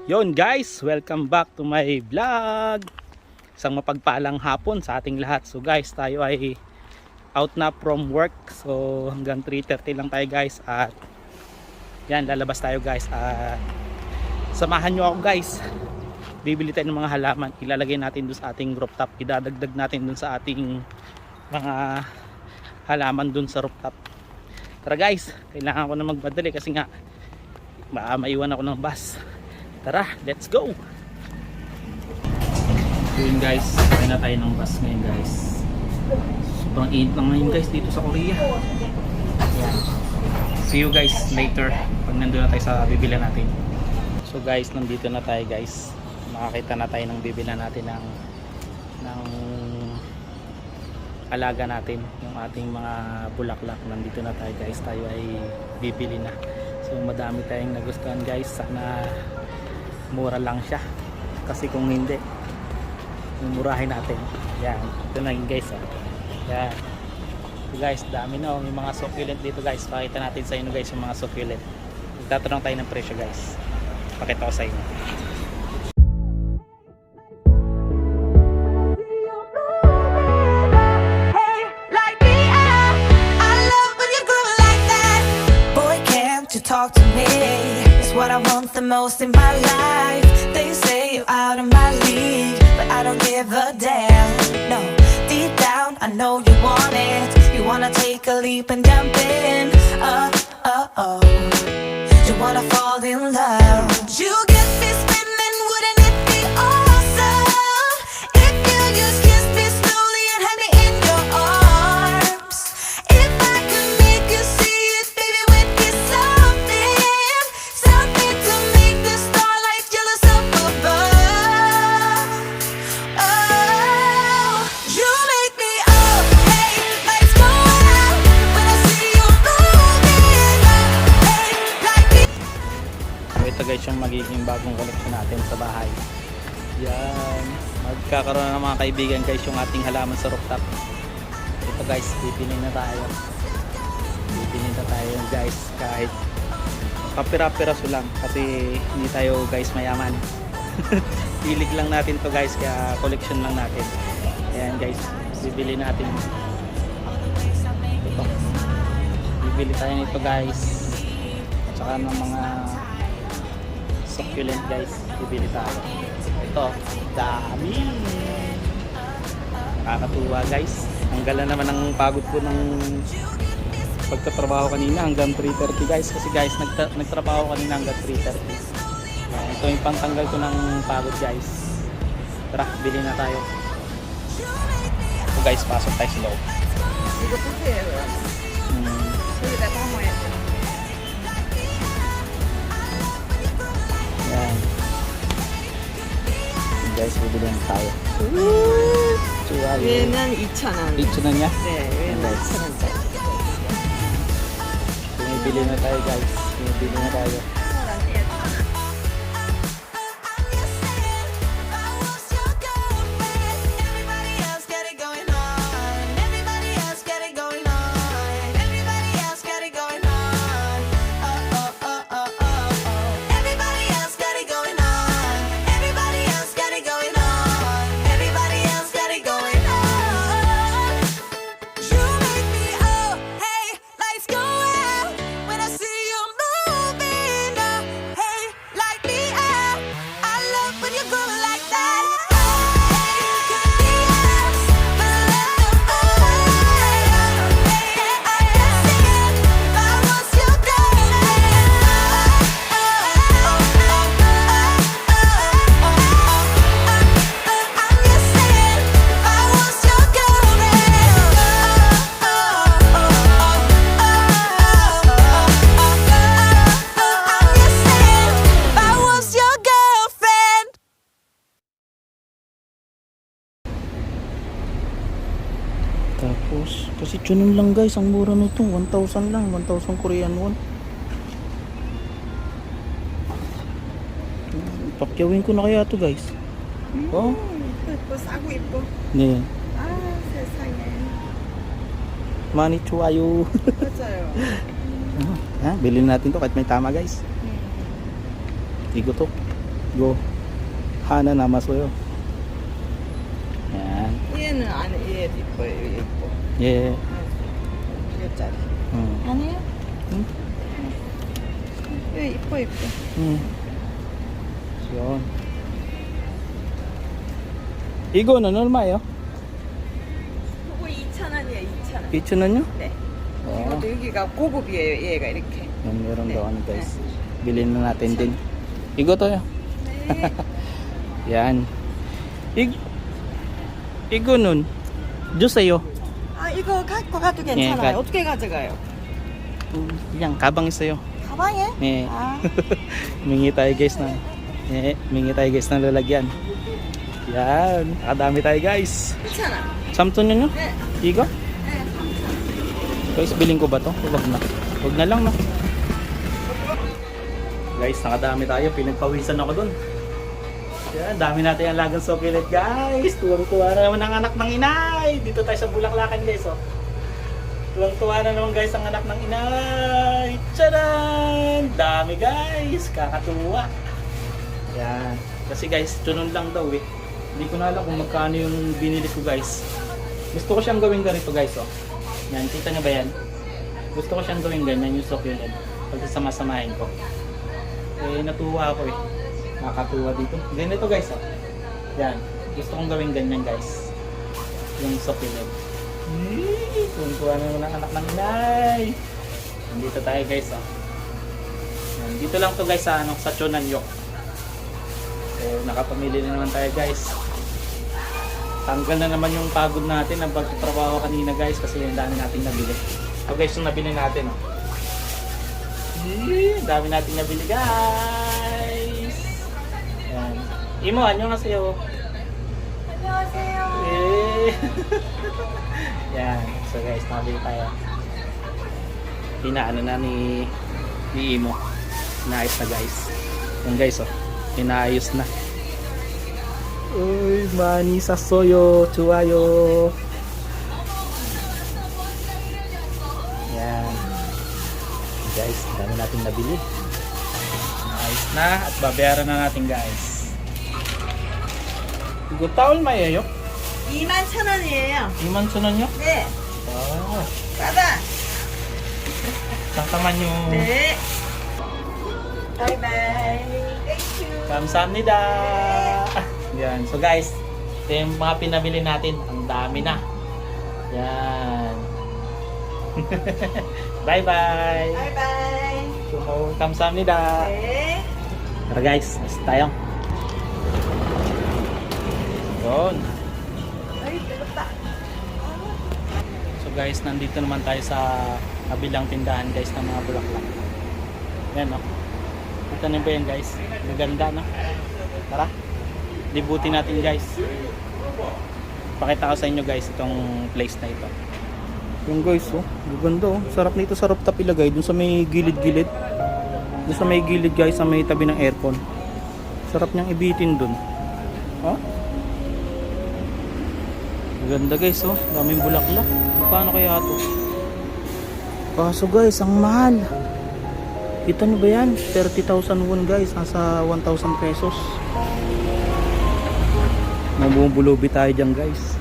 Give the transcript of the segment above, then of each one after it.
Yon guys, welcome back to my vlog. Isang mapagpalang hapon sa ating lahat. So guys, tayo ay out na from work. So hanggang 3:30 lang tayo guys. At yan, lalabas tayo guys. At samahan nyo ako guys. Bibili tayo ng mga halaman. Ilalagay natin doon sa ating rooftop. Idadagdag natin doon sa ating mga halaman doon sa rooftop. Tara guys, kailangan ko na magmadali kasi nga maiwan ako ng bus. Tara, let's go! So yun guys, sakay na tayo ng bus ngayon guys. Sobrang init lang ngayon guys dito sa Korea. Yan. See you guys later pag nandun na tayo sa bibilan natin. So guys, nandito na tayo guys. Makakita na tayo ng bibilan natin ng alaga natin. Yung ating mga bulaklak. Nandito na tayo guys. Tayo ay bibili na. So madami tayong nagustuhan guys. Sana mura lang siya kasi kung hindi mumurahin natin. Yan, ito na yun guys. Yan, so guys, dami na yung mga succulent dito guys. Pakita natin sa inyo guys yung mga succulent. Magtatanong tayo ng presyo guys. Pakita ko sa inyo. Talk to me, it's what I want the most in my life. They say you're out of my league, but I don't give a damn. No, deep down I know you want it. You wanna take a leap and jump in. Oh, you wanna fall in love. You get me spinning, wouldn't it be awesome if you just kiss me slowly and had me in your arms? If I could make you see it, baby, we'd kiss something to make the starlight jealous up above. Oh, you make me up. Hey, lights go out when I see you moving up. Hey, like me. So ito guys yung magiging bagong collection natin sa bahay. Yan, magkakaroon ng mga kaibigan guys yung ating halaman sa rooftop. Ito guys, bibili na tayo guys, kahit kapira-piraso lang kasi hindi tayo guys mayaman. Hilig lang natin to guys, kaya collection lang natin. Ayan guys, bibili natin ito. Bibili tayo nito guys, at saka ng mga succulent guys, bibili tayo. Ito, dami, nakakatuwa guys. Hanggang naman ang pagod ko ng pagtatrabaho kanina hanggang 3:30 guys, kasi guys nagtrabaho kanina hanggang 3:30. Ito yung pantanggal ko ng pagod guys. Tara, bili na tayo. So guys, pasok tayo sa loob. 이거 보세요. 여기다 담아야 돼. Yan. Guys, bibili na tayo. 얘는 2,000원. Dito na niya. 네, 얘는 2,000원짜리. Bumibili na tayo guys. Bumibili na tayo. Tapos, kasi tunin lang guys, ang mura nito, 1,000 lang, 1,000 Korean won. Pakyawin ko na kaya to guys. Oh, 예뻐, 싸고 예뻐. 네. 아, 세상에. Money chuayo. 맞아요. Bilhin natin to kahit may tama guys. Ligo to. Go. 하나 남았어요. Yan. 얘는 안에 얘 이뻐요. 얘 이뻐. 예. 이거짜리. 아니에요? 얘 이뻐 이뻐. Yun. 이거는 얼마예요? 그거 2,000원이에요. 2,000원. 2,000원요? 네. Oh. 이것도 여기가 고급이에요. 얘가 이렇게. Yan, meron 네. daw ano guys. Bilhin na natin din. Igo to yun. 네. Yan. 이거 nun 주세요. 아 이거 갖고 가도 네, 괜찮아요. 어떻게 가져가요? Yan, kabang 있어요. 가방에? 네. 아. Mingi tayo guys ng lalagyan. Yan, nakadami tayo guys. 괜찮아. Samton nyo? 네. Igo? 네. Guys, bilhin ko ba to? Huwag na. Huwag na lang, no? Guys, nakadami tayo. Pinagpawisan ako dun. Yan, dami natin ang lagang sukilit, guys. Tuwang-tuwa na naman ang anak ng inay. Dito tayo sa Bulaklakan, guys, oh. Tuwang-tuwa na naman, guys, ang anak ng inay. Tcharan! Dami, guys. Kakatuwa. Yan. Kasi, guys, tunon lang daw, eh. Hindi ko na alam kung magkano yung binili ko, guys. Gusto ko siyang gawin ganito, guys, oh. Yan, kita nyo ba yan? Gusto ko siyang gawin ganyan yung succulent. Pagkasama-samahin ko. Eh, natuwa ako, eh. Nakakatuwa dito. Ganito, guys, oh. Yan. Gusto kong gawin ganyan, guys. Yung succulent. Tuwa na naman ang anak ng inay. Nandito tayo, guys, oh. Yan. Dito lang to, guys, sa, sa Chonanyo. So, nakapamili na naman tayo, guys. Tanggal na naman yung pagod natin ng pagtatrabaho kanina, guys, kasi yung dami natin nabili. So, guys, yung nabili natin, oh. Dami natin nabili, guys. Yan. Imo, annyeonghaseyo. 안녕하세요. Eh. Yan. So, guys, nabili tayo. Pinaano na ni Imo. Inaayos na, guys. Yan, guys, oh. Inaayos na. Uy, mani sasoyo, chuwayo. Yan. Guys, dami natin nabili. Ayos na at babayaran na natin, guys. Igo tawal mayayo? 21,000원이에요. 21,000원요? 네. Wow. 가자. Tataman nyo. 네. 바이바이. 땡큐. Kamsahamnida. Yan. So guys, ito yung mga pinabili natin. Ang dami na. Yan. Bye-bye. 바이바이. So, kamsahamnida. 네. Tara guys, next tayo. Yun. 아이 뜨겁다. So guys, nandito naman tayo sa kabilang tindahan guys ng mga bulaklak. Yan no. Kita niyo ba yan guys? Maganda no? Tara. Libutin natin guys. Pakita ko sa inyo guys itong place na ito. Yung guys oh, maganda oh. Sarap nito sa rooftop ilagay dun sa may gilid-gilid. Dun sa may gilid guys, sa may tabi ng aircon. Sarap niyang ibitin dun. Oh? Maganda guys oh, daming bulaklak. Magkano kaya ito? Kaso guys, ang mahal. Kita nyo ba yan? 30,000 won guys, nasa 1,000 pesos. Mabubulubi tayo dyan guys.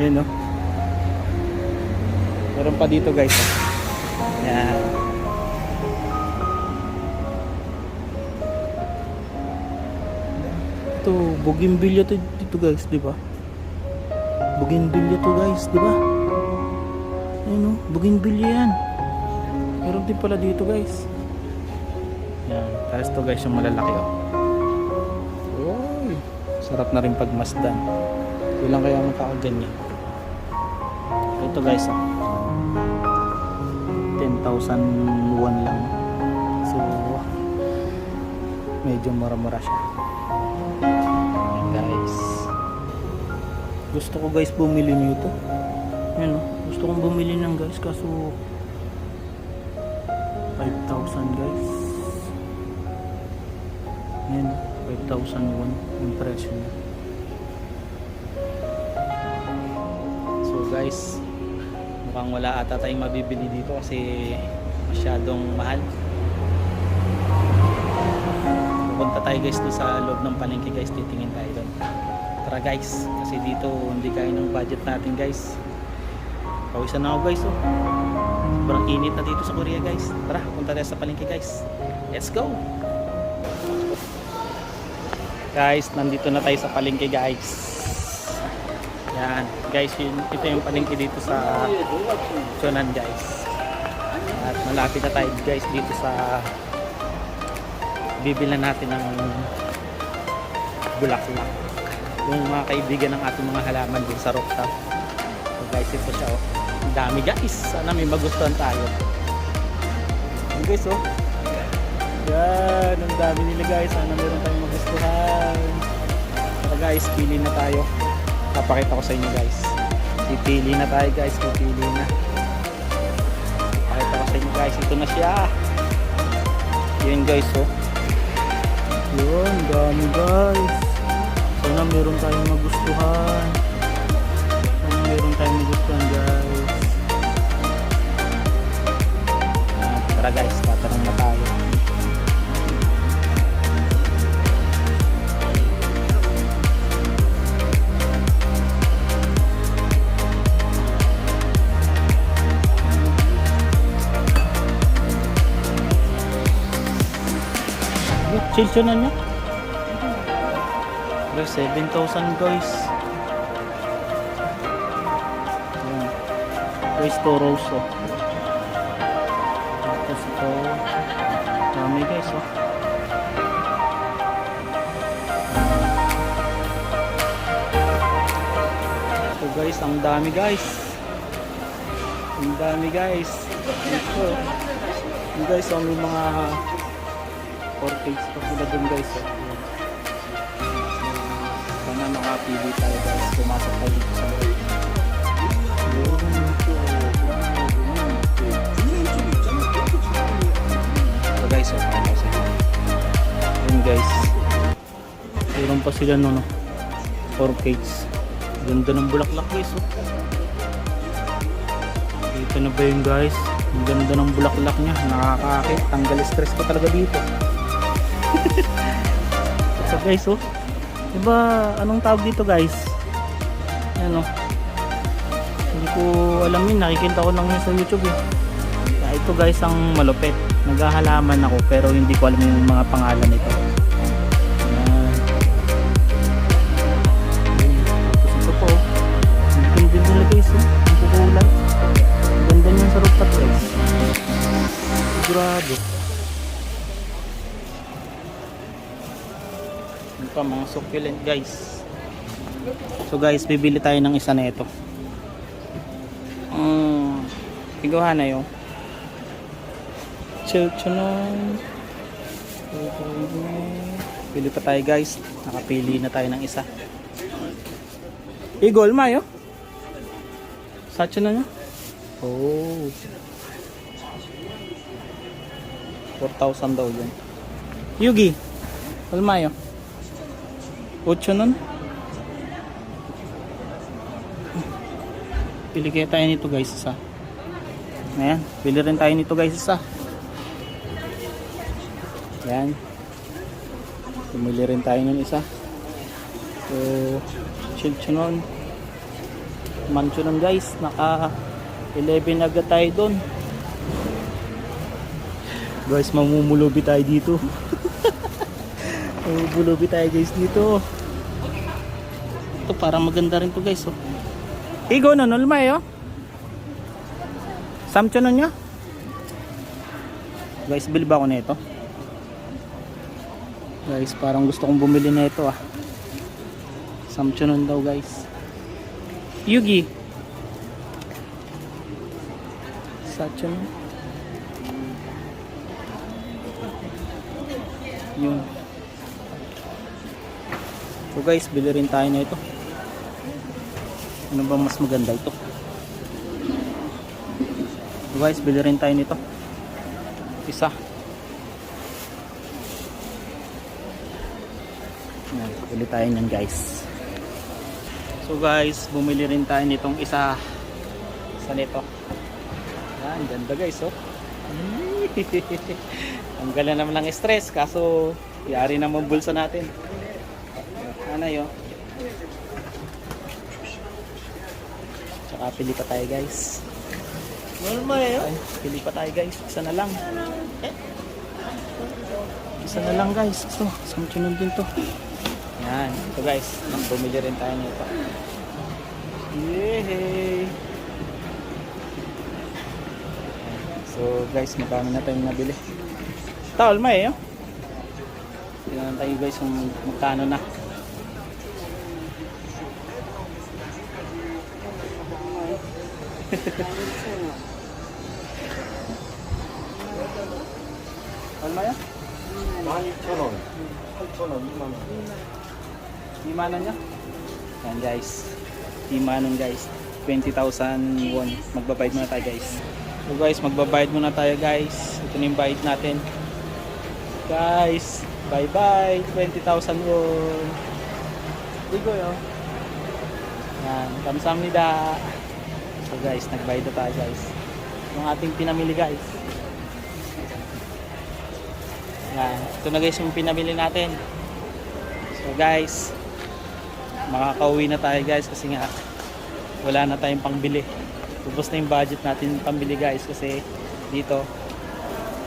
Yan oh. Meron pa dito guys oh. Yan. Ito, bougainvillea to dito guys, di ba? Bougainvillea to guys, di ba? Ayun oh, bougainvillea yan. Meron din pala dito guys. Yan, tapos to guys yung malalaki oh. Uy, sarap na rin pagmasdan. Ilang kaya makakaganyan. Ito guys oh. 10,000 won lang. So, medyo mura-mura siya. Yan guys. Gusto ko guys bumili nito. Yan oh. Gusto kong bumili ng guys kaso 5,000 guys. Yan, 5,000 won yung presyo niya. So guys, mukhang wala ata tayong mabibili dito kasi masyadong mahal. Pupunta Punta tayo guys doon sa loob ng palengke guys, titingin tayo doon. Tara guys, kasi dito hindi kaya ng budget natin guys. Pawisan na ako guys oh. Sobrang init na dito sa Korea guys. Tara, punta tayo sa palengke guys. Let's go! Guys, nandito na tayo sa palengke guys. Yan, guys, ito yung palengke dito sa Chonan guys. At malapit na tayo guys dito sa bibilan natin ng bulaklak. Yung mga kaibigan ng ating mga halaman din sa rooftop. So guys, ito siya oh. Ang dami guys. Sana may magustuhan tayo. Yan guys oh. Yan, ang dami nila guys. Sana meron tayong magustuhan. Tara guys, pili na tayo. Papakita ko sa inyo guys. Pipili na tayo guys. Pipili na. Papakita ko sa inyo guys. Ito na siya. Yan guys oh. Yun, dami guys. Sana meron tayong magustuhan. Sana meron tayong magustuhan guys. Tara guys, tatanong na tayo. Chill na nyo. Guys, 7,000 guys. Ayan. Guys, toros oh. Tapos ito. Dami guys oh. So guys, ang dami guys. Ang dami guys. Ito. Yung guys, may mga orchids pa sila dun guys oh. Sana makapili tayo guys, pumasok tayo dito sa loob. So guys oh, ano sila yun guys, meron pa sila no, orchids. Ganda ng bulaklak guys oh. Dito na ba yun guys, ang ganda ng bulaklak nya, nakakaakit, tanggal stress ko talaga dito. So guys oh, diba anong tawag dito guys, ano, hindi ko alam yun, nakikita ko lang yun sa YouTube eh. Ito guys ang malupit, naghahalaman ako pero hindi ko alam yung mga pangalan nito. Ayan. Tapos ito po ang ganda nila guys oh, ang kukulay, ang ganda niyan sa rooftop guys, sigurado. Pa mga succulent guys. So guys, bibili tayo ng isa na ito. Iguha na yun. Chilchonon. Pili pa tayo guys. Nakapili na tayo ng isa. Igol mayo. Sacho na nyo. Oh. 4,000 daw yun. Yugi. Palmayo. 8 nun. Pili kaya tayo nito guys isa. Ayan, pili rin tayo nito guys isa. Ayan. Pumili rin tayo ng isa. So, Chilchonon. Manchonon guys, naka 11 agad tayo doon. Guys, mamumulubi tayo dito. Mamumulubi tayo guys dito. Ito parang maganda rin to guys oh. Igo na nulmay oh. Samchonon nyo. Guys, bili ba ako na ito? Guys, parang gusto kong bumili na ito ah. Samchonon daw guys. Yugi. Samchonon. Yun. So guys, bili rin tayo na ito. Ano ba mas maganda ito? So guys, bili rin tayo nito. Isa. Yan, bili tayo nyan guys. So guys, bumili rin tayo nitong isa. Isa nito. Yan, ganda guys oh. Ang gala naman ng stress kaso Yari naman bulsa natin. Ano yun? Tsaka pili pa tayo guys. Ay, pili pa tayo guys. Isa na lang. Isa na lang guys. Ito, samsunod din to. Yan. Ito guys. Bumili rin tayo nito. Yehey! So guys, magkano na tayong nabili. Tawal mo eh. Tingnan tayo guys kung magkano na. 얼마야? 12,000원, 8,000원, 2만원. 2만 원요? Yan guys. 5 manon guys. 20,000 won. Magbabayad muna tayo guys. So guys, magbabayad muna tayo guys. Ito na yung bayad natin. Guys, bye bye. 20,000 won. Digo yo. Yan. Kamsahamnida. So guys, nagbayad na tayo guys. Yung ating pinamili guys. Yan. Ito na guys yung pinamili natin. So guys, makakauwi na tayo guys kasi nga wala na tayong pangbili. Ubos na yung budget natin pambili guys kasi dito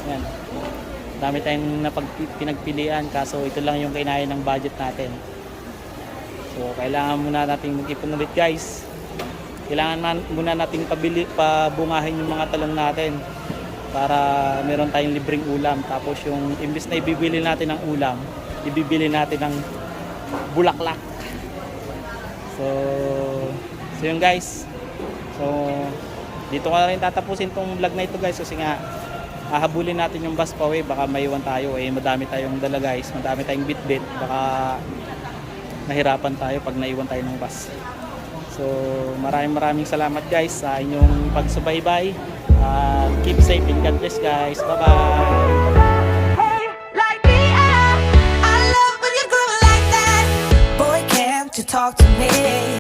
yan, dami tayong pinagpilian kaso ito lang yung kainaya ng budget natin. So kailangan muna natin mag-ipon ulit guys. Kailangan muna natin pabungahin yung mga talong natin para meron tayong libreng ulam. Tapos yung imbis na ibibili natin ng ulam, ibibili natin ng bulaklak. So yun guys. So dito ko na rin tatapusin tong vlog na ito guys kasi nga hahabulin natin yung bus pauwi, baka maiwan tayo madami tayong dala guys, madami tayong bitbit, baka nahirapan tayo pag naiwan tayo ng bus. So maraming salamat guys sa inyong pagsubaybay. Keep safe and God bless guys. Bye bye. Talk to me.